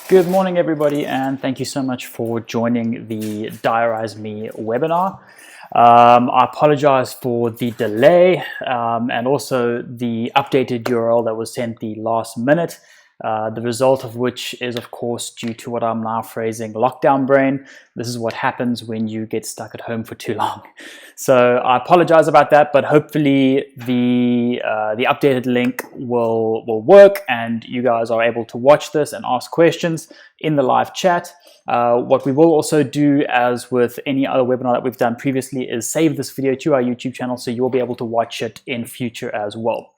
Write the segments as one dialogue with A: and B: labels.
A: Good morning, everybody, and thank you so much for joining the Diarize Me webinar. I apologize for the delay and also the updated URL that was sent the last minute. The result of which is, of course, due to what I'm now phrasing lockdown brain. This is what happens when you get stuck at home for too long. So I apologize about that, but hopefully the updated link will work and you guys are able to watch this and ask questions in the live chat. What we will also do, as with any other webinar that we've done previously, is save this video to our YouTube channel so you'll be able to watch it in future as well.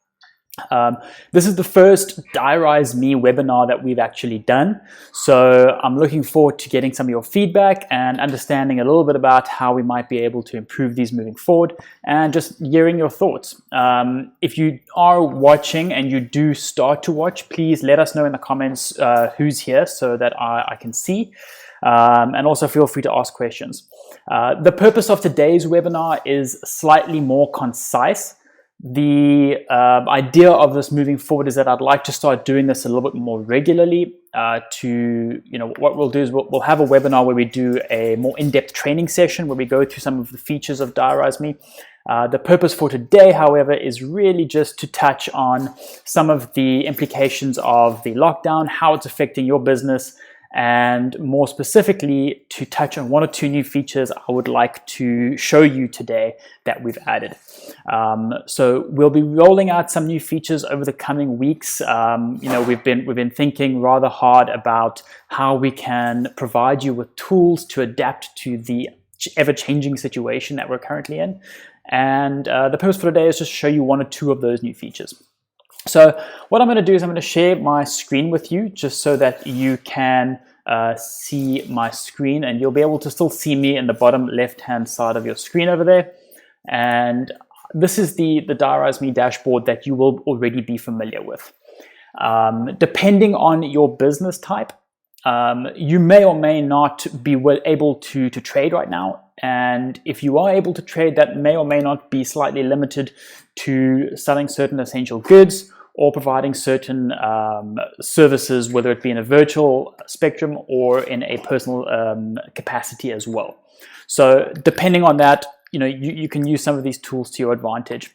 A: This is the first Diarize Me webinar that we've actually done, so I'm looking forward to getting some of your feedback and understanding a little bit about how we might be able to improve these moving forward and just hearing your thoughts. If you are watching and you do start to watch, please let us know in the comments who's here so that I can see, and also feel free to ask questions. The purpose of today's webinar is slightly more concise. The idea of this moving forward is that I'd like to start doing this a little bit more regularly. What we'll do is we'll have a webinar where we do a more in-depth training session where we go through some of the features of Diarize Me. The purpose for today, however, is really just to touch on some of the implications of the lockdown, how it's affecting your business, and more specifically to touch on one or two new features I would like to show you today that we've added. So we'll be rolling out some new features over the coming weeks. We've been thinking rather hard about how we can provide you with tools to adapt to the ever-changing situation that we're currently in. And the purpose for today is just to show you one or two of those new features. So what I'm going to do is I'm going to share my screen with you just so that you can see my screen, and you'll be able to still see me in the bottom left-hand side of your screen over there. And this is the Diarize Me dashboard that you will already be familiar with. Depending on your business type, you may or may not be able to trade right now. And if you are able to trade, that may or may not be slightly limited to selling certain essential goods or providing certain services, whether it be in a virtual spectrum or in a personal capacity as well. So depending on that, you can use some of these tools to your advantage.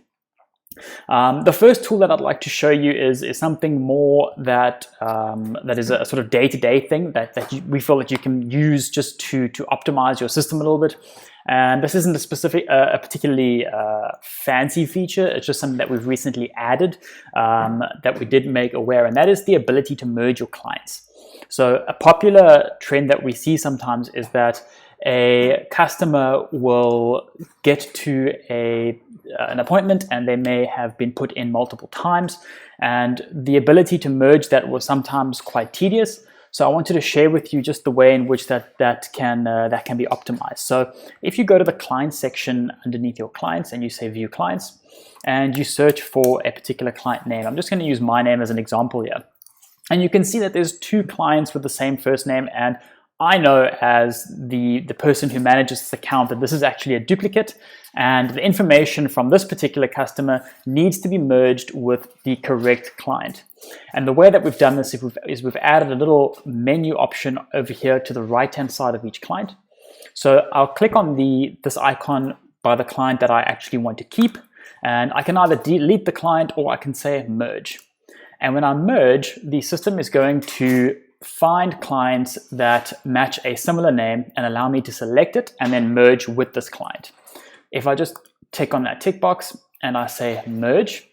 A: The first tool that I'd like to show you is something more that is a sort of day-to-day thing that we feel that you can use just to optimize your system a little bit. And this isn't a particularly fancy feature. It's just something that we've recently added that we did make aware, and that is the ability to merge your clients. So a popular trend that we see sometimes is that a customer will get to an appointment and they may have been put in multiple times, and the ability to merge that was sometimes quite tedious. So I wanted to share with you just the way in which that can be optimized. So if you go to the client section underneath your clients and you say view clients and you search for a particular client name, I'm just going to use my name as an example here. And you can see that there's two clients with the same first name, and I know as the person who manages this account that this is actually a duplicate, and the information from this particular customer needs to be merged with the correct client. And the way that we've done this is we've added a little menu option over here to the right-hand side of each client. So I'll click on this icon by the client that I actually want to keep, and I can either delete the client or I can say merge. And when I merge, the system is going to find clients that match a similar name and allow me to select it and then merge with this client. If I just tick on that tick box and I say merge,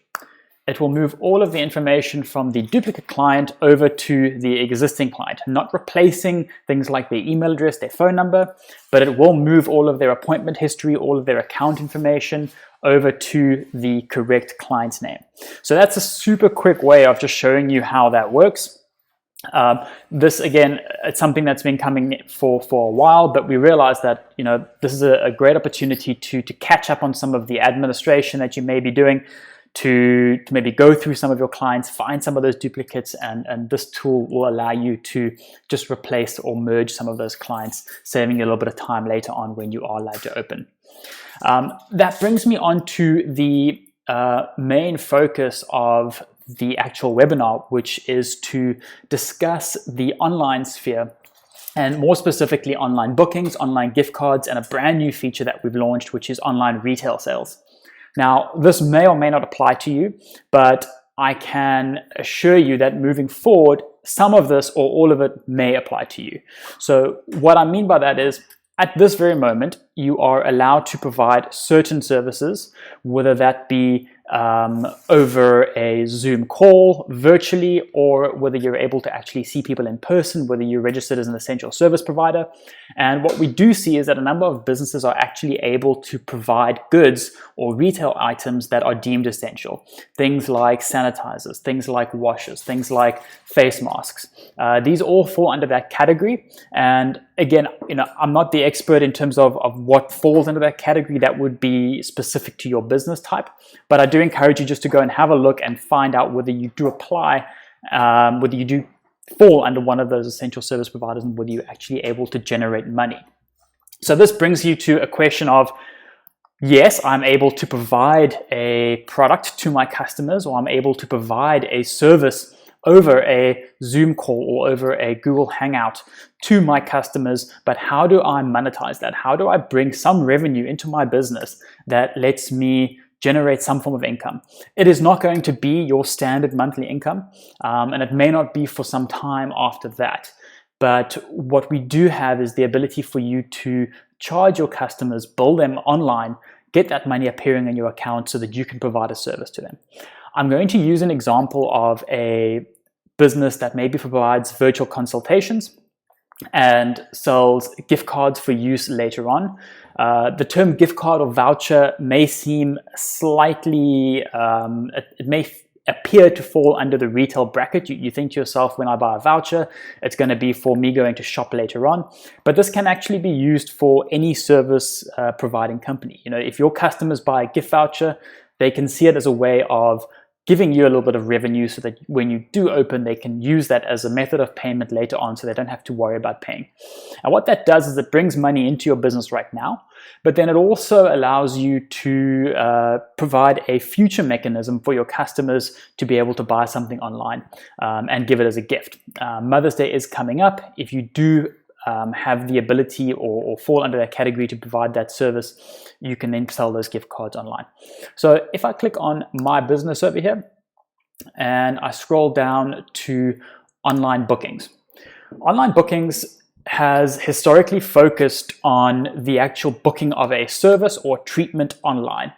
A: it will move all of the information from the duplicate client over to the existing client, not replacing things like their email address, their phone number, but it will move all of their appointment history, all of their account information over to the correct client's name. So that's a super quick way of just showing you how that works. This again, it's something that's been coming for a while, but we realized that this is a great opportunity to catch up on some of the administration that you may be doing, to maybe go through some of your clients, find some of those duplicates, and this tool will allow you to just replace or merge some of those clients, saving you a little bit of time later on when you are allowed to open. That brings me on to the main focus of the actual webinar, which is to discuss the online sphere, and more specifically online bookings, online gift cards, and a brand new feature that we've launched, which is online retail sales. Now, this may or may not apply to you, but I can assure you that moving forward, some of this or all of it may apply to you. So what I mean by that is, at this very moment, you are allowed to provide certain services, whether that be over a Zoom call, virtually, or whether you're able to actually see people in person, whether you're registered as an essential service provider. And what we do see is that a number of businesses are actually able to provide goods or retail items that are deemed essential. Things like sanitizers, things like washers, things like face masks. These all fall under that category. And again, I'm not the expert in terms of what falls into that category. That would be specific to your business type. But I do encourage you just to go and have a look and find out whether you do apply, whether you do fall under one of those essential service providers, and whether you're actually able to generate money. So this brings you to a question of, yes, I'm able to provide a product to my customers, or I'm able to provide a service over a Zoom call or over a Google Hangout to my customers, but how do I monetize that? How do I bring some revenue into my business that lets me generate some form of income? It is not going to be your standard monthly income, and it may not be for some time after that. But what we do have is the ability for you to charge your customers, bill them online, get that money appearing in your account so that you can provide a service to them. I'm going to use an example of a business that maybe provides virtual consultations and sells gift cards for use later on. The term gift card or voucher may seem slightly, it may appear to fall under the retail bracket. You think to yourself, when I buy a voucher, it's going to be for me going to shop later on. But this can actually be used for any service providing company. If your customers buy a gift voucher, they can see it as a way of giving you a little bit of revenue so that when you do open, they can use that as a method of payment later on, so they don't have to worry about paying. And what that does is it brings money into your business right now, but then it also allows you to provide a future mechanism for your customers to be able to buy something online and give it as a gift. Mother's Day is coming up. If you do have the ability or fall under that category to provide that service, you can then sell those gift cards online. So if I click on my business over here and I scroll down to online bookings. Online bookings has historically focused on the actual booking of a service or treatment online.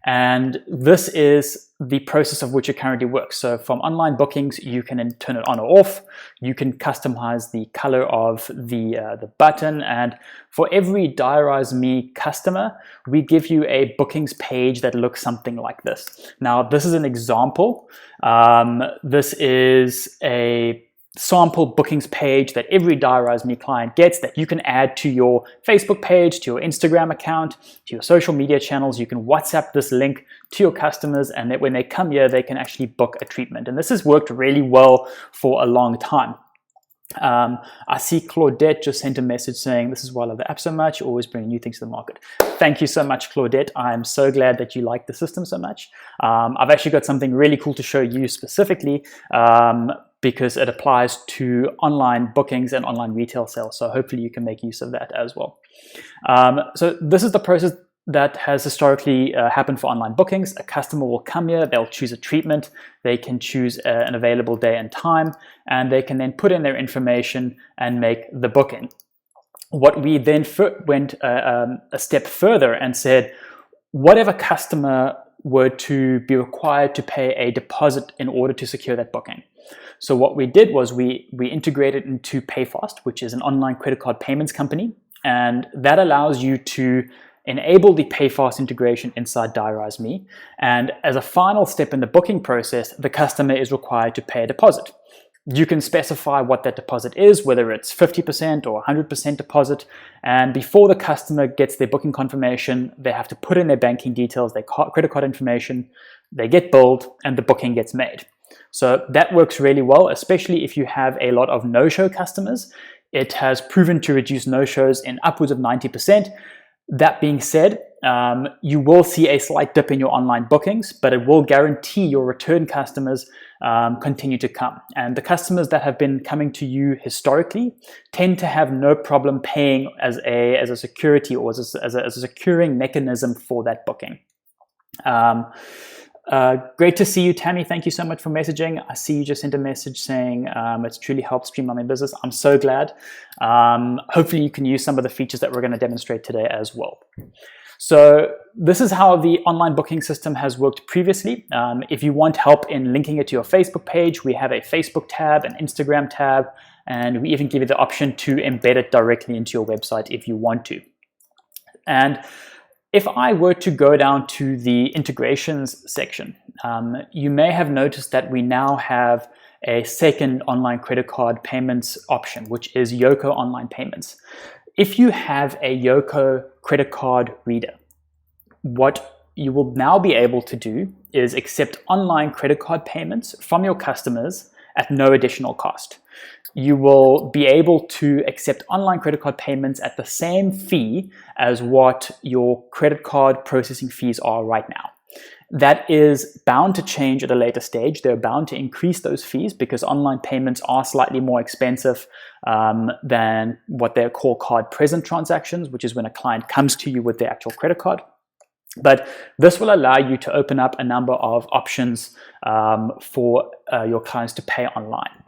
A: And this is the process of which it currently works. So from online bookings, you can then turn it on or off. You can customize the color of the button. And for every Diarize Me customer, we give you a bookings page that looks something like this. Now, this is an example. This is a sample bookings page that every Diarize Me client gets, that you can add to your Facebook page, to your Instagram account, to your social media channels. You can WhatsApp this link to your customers, and that when they come here, they can actually book a treatment. And this has worked really well for a long time. I see Claudette just sent a message saying, "This is why I love the app so much, always bringing new things to the market." Thank you so much, Claudette. I'm so glad that you like the system so much. I've actually got something really cool to show you specifically, because it applies to online bookings and online retail sales. So hopefully you can make use of that as well. So this is the process that has historically happened for online bookings. A customer will come here, they'll choose a treatment, they can choose an available day and time, and they can then put in their information and make the booking. What we then went a step further and said, whatever customer were to be required to pay a deposit in order to secure that booking. So what we did was we integrated into PayFast, which is an online credit card payments company, and that allows you to enable the PayFast integration inside Diarize Me. And as a final step in the booking process, the customer is required to pay a deposit. You can specify what that deposit is, whether it's 50% or 100% deposit. And before the customer gets their booking confirmation, they have to put in their banking details, their credit card information, they get billed, and the booking gets made. So that works really well, especially if you have a lot of no-show customers. It has proven to reduce no-shows in upwards of 90%. That being said, you will see a slight dip in your online bookings, but it will guarantee your return customers continue to come. And the customers that have been coming to you historically tend to have no problem paying as a security or as a securing mechanism for that booking. Great to see you, Tammy. Thank you so much for messaging. I see you just sent a message saying it's truly helped streamline my business. I'm so glad. Hopefully you can use some of the features that we're going to demonstrate today as well. So this is how the online booking system has worked previously. If you want help in linking it to your Facebook page, we have a Facebook tab, an Instagram tab, and we even give you the option to embed it directly into your website if you want to. And if I were to go down to the integrations section, you may have noticed that we now have a second online credit card payments option, which is Yoco Online Payments. If you have a Yoco credit card reader, what you will now be able to do is accept online credit card payments from your customers at no additional cost. You will be able to accept online credit card payments at the same fee as what your credit card processing fees are right now. That is bound to change at a later stage. They're bound to increase those fees because online payments are slightly more expensive than what they call card present transactions, which is when a client comes to you with their actual credit card. But this will allow you to open up a number of options for your clients to pay online.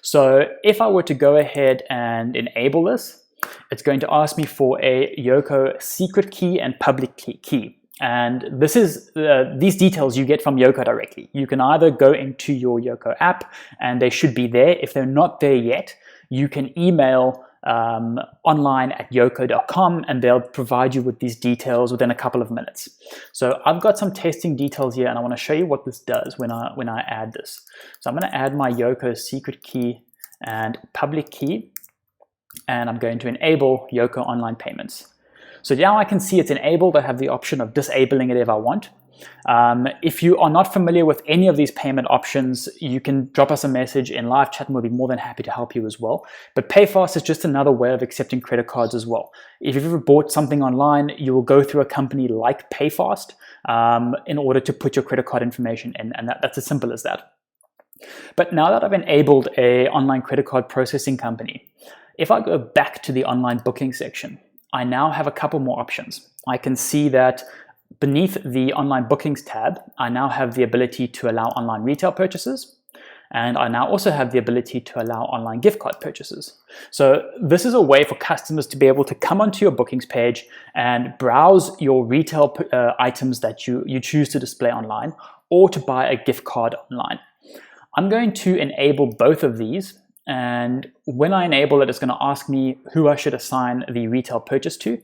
A: So if I were to go ahead and enable this, it's going to ask me for a Yoco secret key and public key. And this is these details you get from Yoco directly. You can either go into your Yoco app and they should be there. If they're not there yet, you can email online@yoco.com and they'll provide you with these details within a couple of minutes. So I've got some testing details here and I want to show you what this does when I add this. So I'm going to add my Yoco secret key and public key and I'm going to enable Yoco Online Payments. So now I can see it's enabled. I have the option of disabling it if I want. If you are not familiar with any of these payment options, you can drop us a message in live chat and we'll be more than happy to help you as well. But PayFast is just another way of accepting credit cards as well. If you've ever bought something online, you will go through a company like PayFast in order to put your credit card information in, and that's as simple as that. But now that I've enabled an online credit card processing company, if I go back to the online booking section, I now have a couple more options. I can see that beneath the online bookings tab, I now have the ability to allow online retail purchases. And I now also have the ability to allow online gift card purchases. So this is a way for customers to be able to come onto your bookings page and browse your retail items that you choose to display online or to buy a gift card online. I'm going to enable both of these. And when I enable it, it's going to ask me who I should assign the retail purchase to.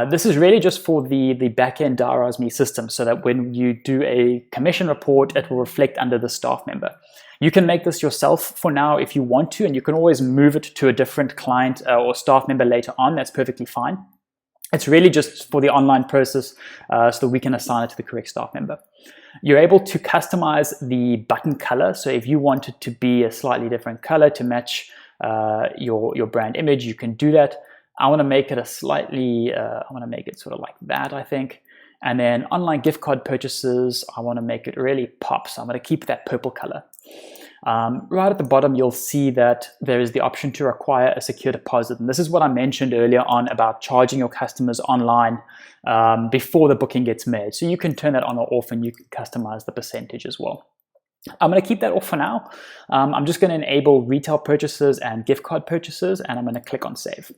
A: This is really just for the backend Diarize Me system so that when you do a commission report, it will reflect under the staff member. You can make this yourself for now if you want to, and you can always move it to a different client or staff member later on. That's perfectly fine. It's really just for the online process so that we can assign it to the correct staff member. You're able to customize the button color. So if you want it to be a slightly different color to match your brand image, you can do that. I want to make it I want to make it sort of like that, I think. And then online gift card purchases, I want to make it really pop. So I'm going to keep that purple color. Right at the bottom, you'll see that there is the option to require a secure deposit. And this is what I mentioned earlier on about charging your customers online before the booking gets made. So you can turn that on or off and you can customize the percentage as well. I'm going to keep that off for now. I'm just going to enable retail purchases and gift card purchases, and I'm going to click on save.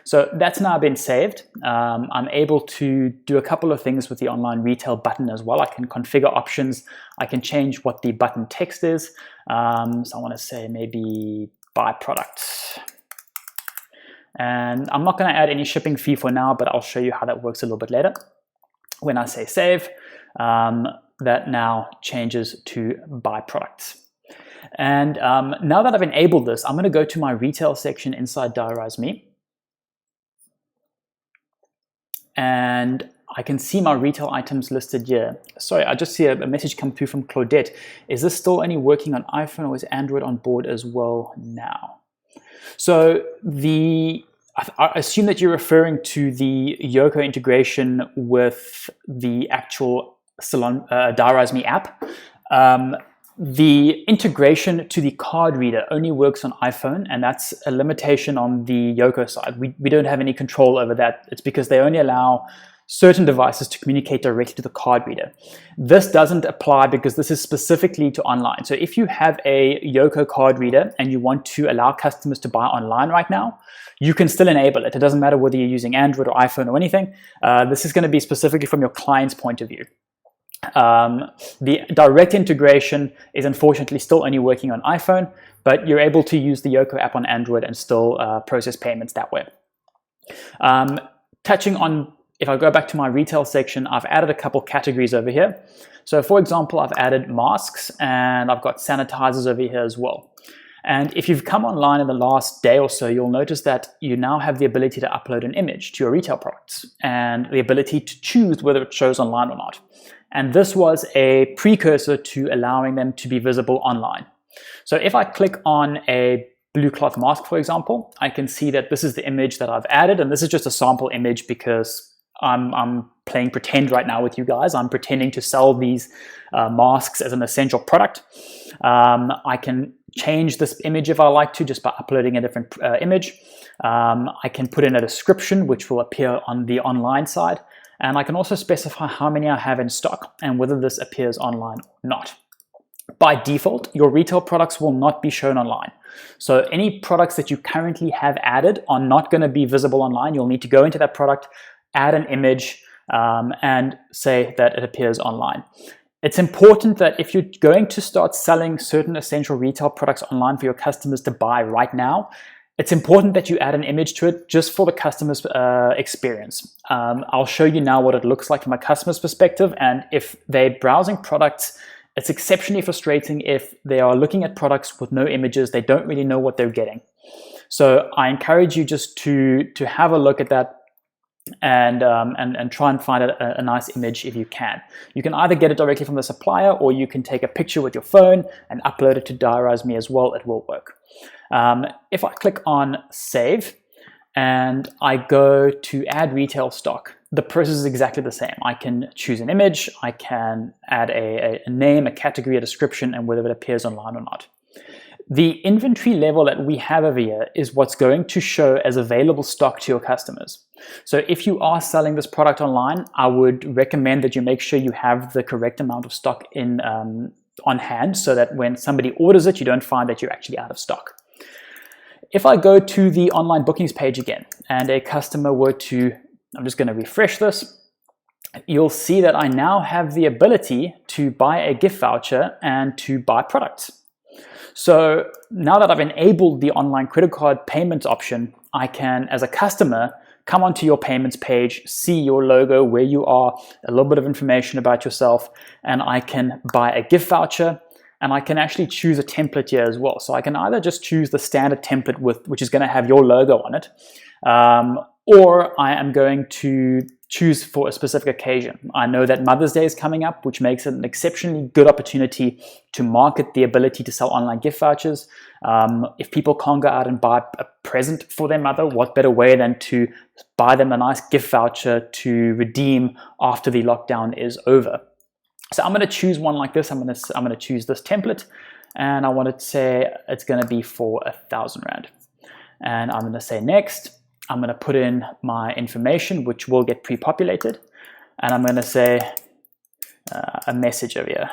A: So that's now been saved. I'm able to do a couple of things with the online retail button as well. I can configure options. I can change what the button text is. So I want to say maybe buy products. And I'm not going to add any shipping fee for now, but I'll show you how that works a little bit later. When I say save, that now changes to buy products. And now that I've enabled this, I'm going to go to my retail section inside Diarize Me. And I can see my retail items listed here. Sorry, I just see a message come through from Claudette. Is this still only working on iPhone or is Android on board as well now? So I assume that you're referring to the Yoco integration with the actual Diarize Me app. The integration to the card reader only works on iPhone, and that's a limitation on the Yoco side. We don't have any control over that. It's because they only allow certain devices to communicate directly to the card reader. This doesn't apply because this is specifically to online. So if you have a Yoco card reader and you want to allow customers to buy online right now, you can still enable it. It doesn't matter whether you're using Android or iPhone or anything. This is going to be specifically from your client's point of view. The direct integration is unfortunately still only working on iPhone, but you're able to use the Yoco app on Android and still process payments that way. Touching on, if I go back to my retail section, I've added a couple categories over here. So for example, I've added masks and I've got sanitizers over here as well. And if you've come online in the last day or so, you'll notice that you now have the ability to upload an image to your retail products and the ability to choose whether it shows online or not. And this was a precursor to allowing them to be visible online. So if I click on a blue cloth mask, for example, I can see that this is the image that I've added, and this is just a sample image because I'm playing pretend right now with you guys. I'm pretending to sell these masks as an essential product. I can change this image if I like to, just by uploading a different image. I can put in a description which will appear on the online side. And I can also specify how many I have in stock and whether this appears online or not. By default, your retail products will not be shown online. So any products that you currently have added are not going to be visible online. You'll need to go into that product, add an image, and say that it appears online. It's important that if you're going to start selling certain essential retail products online for your customers to buy right now, it's important that you add an image to it just for the customer's experience. I'll show you now what it looks like from a customer's perspective, and if they're browsing products, it's exceptionally frustrating if they are looking at products with no images. They don't really know what they're getting. So I encourage you just to have a look at that and try and find a nice image if you can. You can either get it directly from the supplier, or you can take a picture with your phone and upload it to Diarize Me as well. It will work. If I click on save and I go to add retail stock, the process is exactly the same. I can choose an image, I can add a name, a category, a description, and whether it appears online or not. The inventory level that we have over here is what's going to show as available stock to your customers. So if you are selling this product online, I would recommend that you make sure you have the correct amount of stock in on hand, so that when somebody orders it, you don't find that you're actually out of stock. If I go to the online bookings page again and a customer were to, I'm just going to refresh this, you'll see that I now have the ability to buy a gift voucher and to buy products. So now that I've enabled the online credit card payments option, I can, as a customer, come onto your payments page, see your logo, where you are, a little bit of information about yourself, and I can buy a gift voucher, and I can actually choose a template here as well. So I can either just choose the standard template which is going to have your logo on it, or I am going to choose for a specific occasion. I know that Mother's Day is coming up, which makes it an exceptionally good opportunity to market the ability to sell online gift vouchers. If people can't go out and buy a present for their mother, what better way than to buy them a nice gift voucher to redeem after the lockdown is over. So I'm going to choose one like this. I'm going to choose this template, and I want to say it's going to be for R1,000. And I'm going to say next. I'm going to put in my information, which will get pre-populated, and I'm going to say a message over here.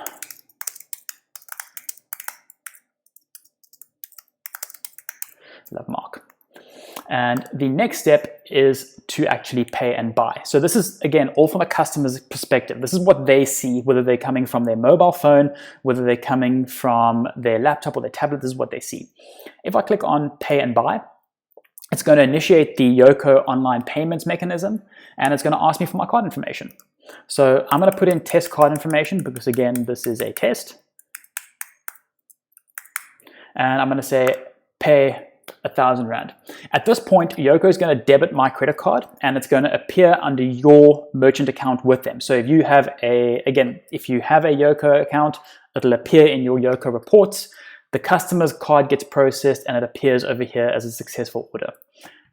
A: Love Mark. And the next step is to actually pay and buy. So this is, again, all from a customer's perspective. This is what they see, whether they're coming from their mobile phone, whether they're coming from their laptop or their tablet. This is what they see. If I click on pay and buy, it's going to initiate the Yoco Online Payments mechanism, and it's going to ask me for my card information. So I'm going to put in test card information because, again, this is a test. And I'm going to say pay R1,000. At this point, Yoco is going to debit my credit card, and it's going to appear under your merchant account with them. So if you have if you have a Yoco account, it'll appear in your Yoco reports. The customer's card gets processed and it appears over here as a successful order.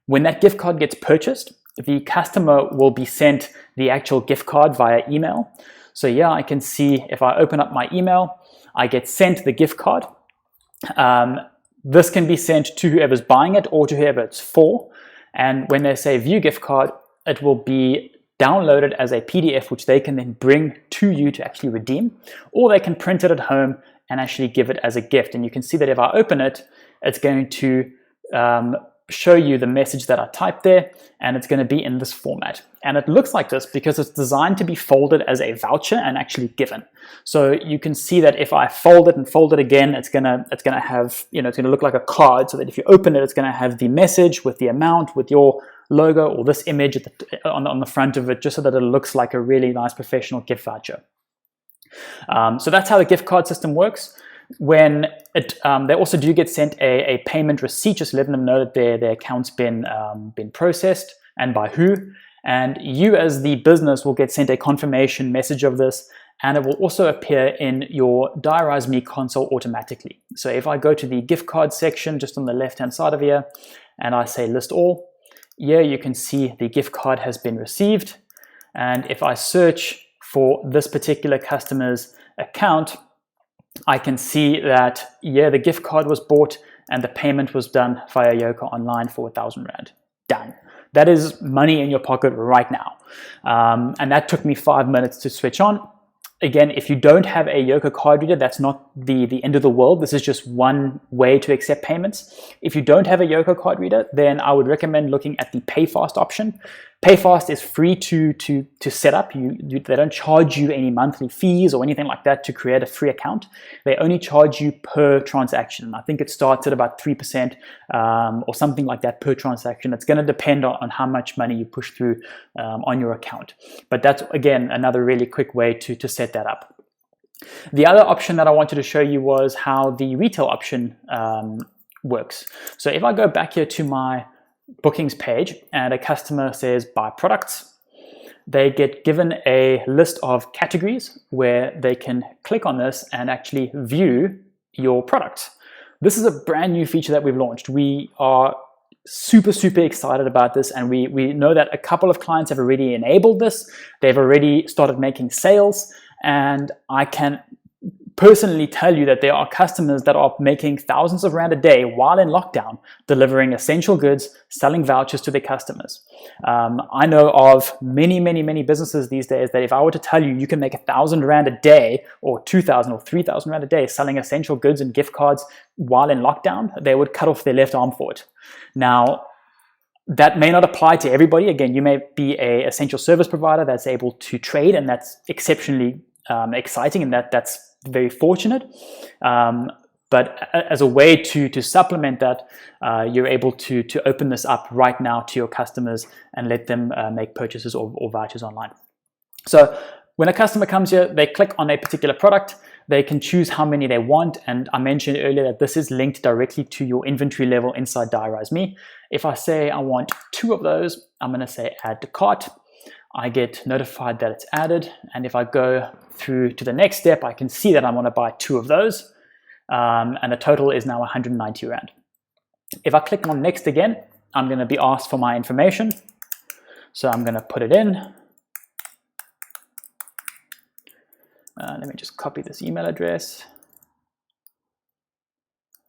A: When that gift card gets purchased, the customer will be sent the actual gift card via email. So yeah, I can see if I open up my email, I get sent the gift card. This can be sent to whoever's buying it or to whoever it's for. And when they say view gift card, it will be downloaded as a PDF, which they can then bring to you to actually redeem, or they can print it at home and actually give it as a gift. And you can see that if I open it, it's going to show you the message that I typed there, and it's going to be in this format. And it looks like this because it's designed to be folded as a voucher and actually given. So you can see that if I fold it and fold it again, it's gonna have, it's gonna look like a card, so that if you open it, it's gonna have the message with the amount, with your logo or this image on the front of it, just so that it looks like a really nice professional gift voucher. So that's how the gift card system works. When they also do get sent a payment receipt, just letting them know that their account's been processed and by who. And you as the business will get sent a confirmation message of this, and it will also appear in your Diarize Me console automatically. So if I go to the gift card section just on the left-hand side of here, and I say list all, here you can see the gift card has been received. And if I search for this particular customer's account, I can see that, the gift card was bought and the payment was done via Yoco Online for 1,000 Rand. Done. That is money in your pocket right now. And that took me 5 minutes to switch on. Again, if you don't have a Yoco card reader, that's not the end of the world. This is just one way to accept payments. If you don't have a Yoco card reader, then I would recommend looking at the PayFast option. PayFast is free to set up. They don't charge you any monthly fees or anything like that to create a free account. They only charge you per transaction. I think it starts at about 3% or something like that per transaction. It's going to depend on how much money you push through on your account. But that's, again, another really quick way to set that up. The other option that I wanted to show you was how the retail option works. So if I go back here to my bookings page and a customer says buy products, they get given a list of categories where they can click on this and actually view your products. This is a brand new feature that we've launched. We are super excited about this, and we know that a couple of clients have already enabled this. They've already started making sales, and I can personally tell you that there are customers that are making thousands of Rand a day while in lockdown, delivering essential goods, selling vouchers to their customers. I know of many businesses these days that if I were to tell you can make 1,000 Rand a day or 2,000 or 3,000 Rand a day selling essential goods and gift cards while in lockdown, they would cut off their left arm for it. Now, that may not apply to everybody. Again, you may be an essential service provider that's able to trade, and that's exceptionally exciting, and that's very fortunate. But as a way to supplement that, you're able to open this up right now to your customers and let them make purchases or vouchers online. So when a customer comes here, they click on a particular product, they can choose how many they want. And I mentioned earlier that this is linked directly to your inventory level inside Diarize Me. If I say I want 2 of those, I'm going to say add to cart. I get notified that it's added, and if I go through to the next step, I can see that I want to buy 2 of those, and the total is now 190 Rand. If I click on next again, I'm going to be asked for my information, so I'm going to put it in. Let me just copy this email address,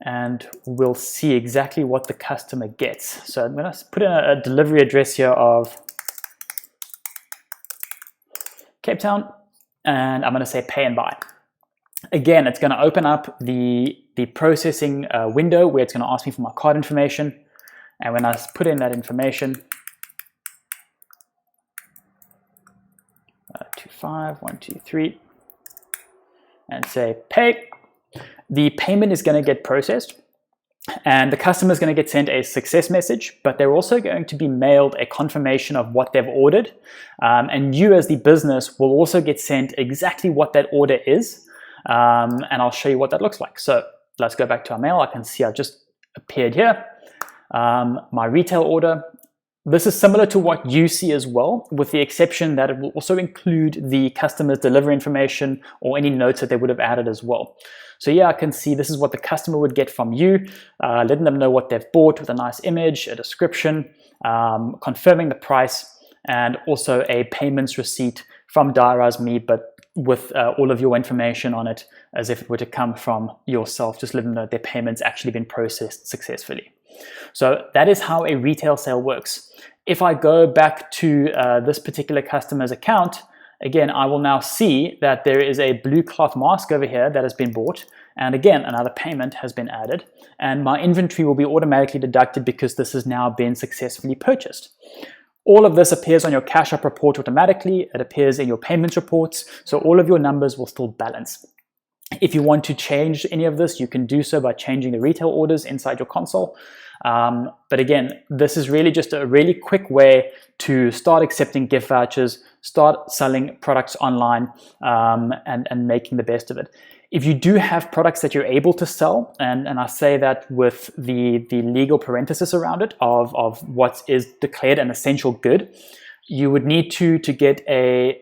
A: and we'll see exactly what the customer gets. So I'm going to put in a delivery address here of Cape Town, and I'm going to say pay and buy. Again, it's going to open up the processing window where it's going to ask me for my card information. And when I put in that information, 25123, and say pay, the payment is going to get processed. And the customer is going to get sent a success message, but they're also going to be mailed a confirmation of what they've ordered. And you as the business will also get sent exactly what that order is. And I'll show you what that looks like. So let's go back to our mail. I can see I've just appeared here. My retail order. This is similar to what you see as well, with the exception that it will also include the customer's delivery information or any notes that they would have added as well. So yeah, I can see this is what the customer would get from you, letting them know what they've bought with a nice image, a description. confirming the price, and also a payments receipt from Diarize Me, but with all of your information on it as if it were to come from yourself. Just let them know their payment's actually been processed successfully. So that is how a retail sale works. If I go back to this particular customer's account, again, I will now see that there is a blue cloth mask over here that has been bought. And again, another payment has been added. And my inventory will be automatically deducted because this has now been successfully purchased. All of this appears on your cash app report automatically. It appears in your payments reports. So all of your numbers will still balance. If you want to change any of this, you can do so by changing the retail orders inside your console. But again, this is really just a really quick way to start accepting gift vouchers, start selling products online, and making the best of it. If you do have products that you're able to sell, and I say that with the legal parenthesis around it of what is declared an essential good, you would need to get a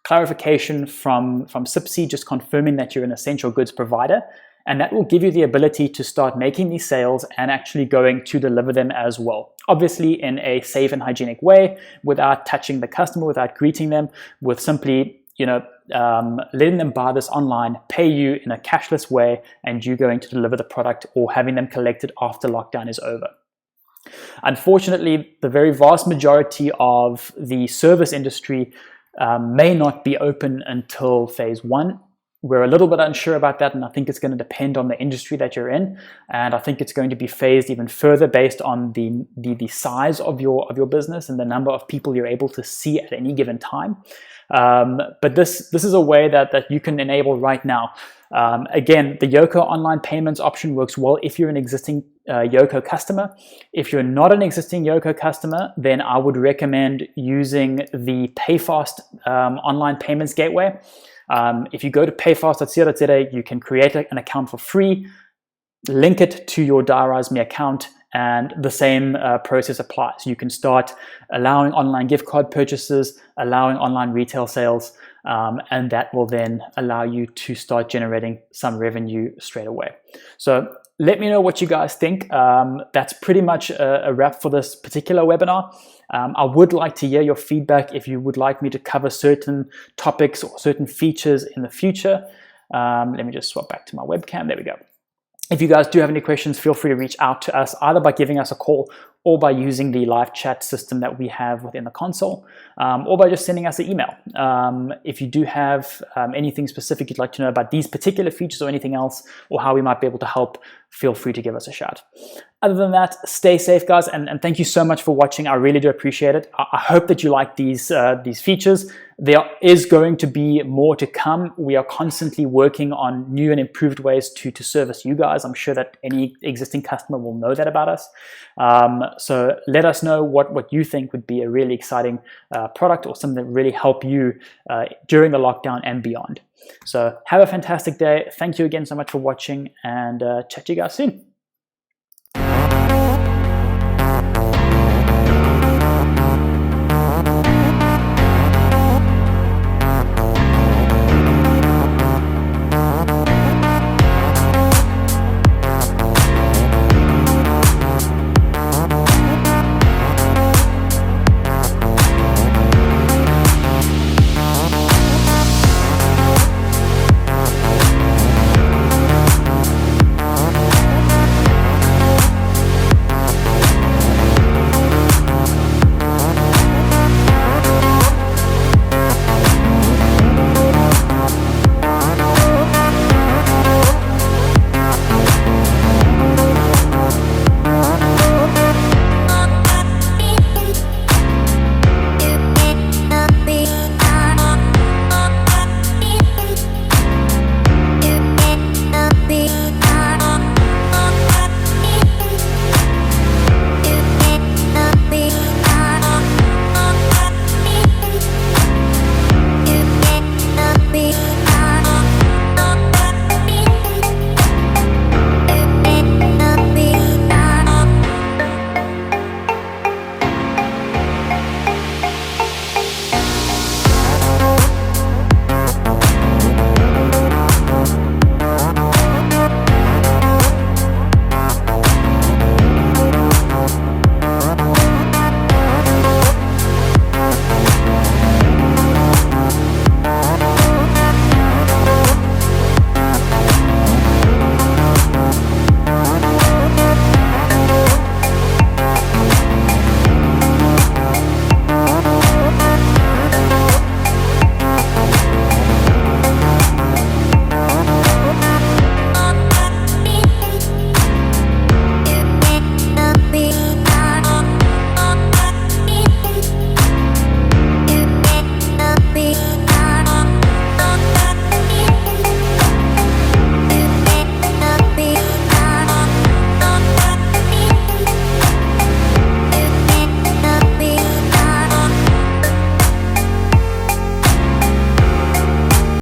A: clarification from CIPC just confirming that you're an essential goods provider. And that will give you the ability to start making these sales and actually going to deliver them as well. Obviously in a safe and hygienic way, without touching the customer, without greeting them, with simply, letting them buy this online, pay you in a cashless way, and you going to deliver the product or having them collected after lockdown is over. Unfortunately, the very vast majority of the service industry may not be open until phase 1. We're a little bit unsure about that, and I think it's going to depend on the industry that you're in, and I think it's going to be phased even further based on the size of your business and the number of people you're able to see at any given time. But this is a way that you can enable right now. Again, the Yoco Online Payments option works well if you're an existing Yoco customer. If you're not an existing Yoco customer, then I would recommend using the PayFast online payments gateway. If you go to payfast.co.za, you can create an account for free, link it to your Diarize Me account, and the same process applies. You can start allowing online gift card purchases, allowing online retail sales, and that will then allow you to start generating some revenue straight away. So let me know what you guys think. That's pretty much a wrap for this particular webinar. I would like to hear your feedback if you would like me to cover certain topics or certain features in the future. Let me just swap back to my webcam. There we go. If you guys do have any questions, feel free to reach out to us either by giving us a call or by using the live chat system that we have within the console, or by just sending us an email. If you do have anything specific you'd like to know about these particular features or anything else, or how we might be able to help, feel free to give us a shout. Other than that, stay safe, guys, and thank you so much for watching. I really do appreciate it. I hope that you like these features. There is going to be more to come. We are constantly working on new and improved ways to service you guys. I'm sure that any existing customer will know that about us. So let us know what you think would be a really exciting product or something that really help you during the lockdown and beyond. So have a fantastic day. Thank you again so much for watching, and chat to you guys soon.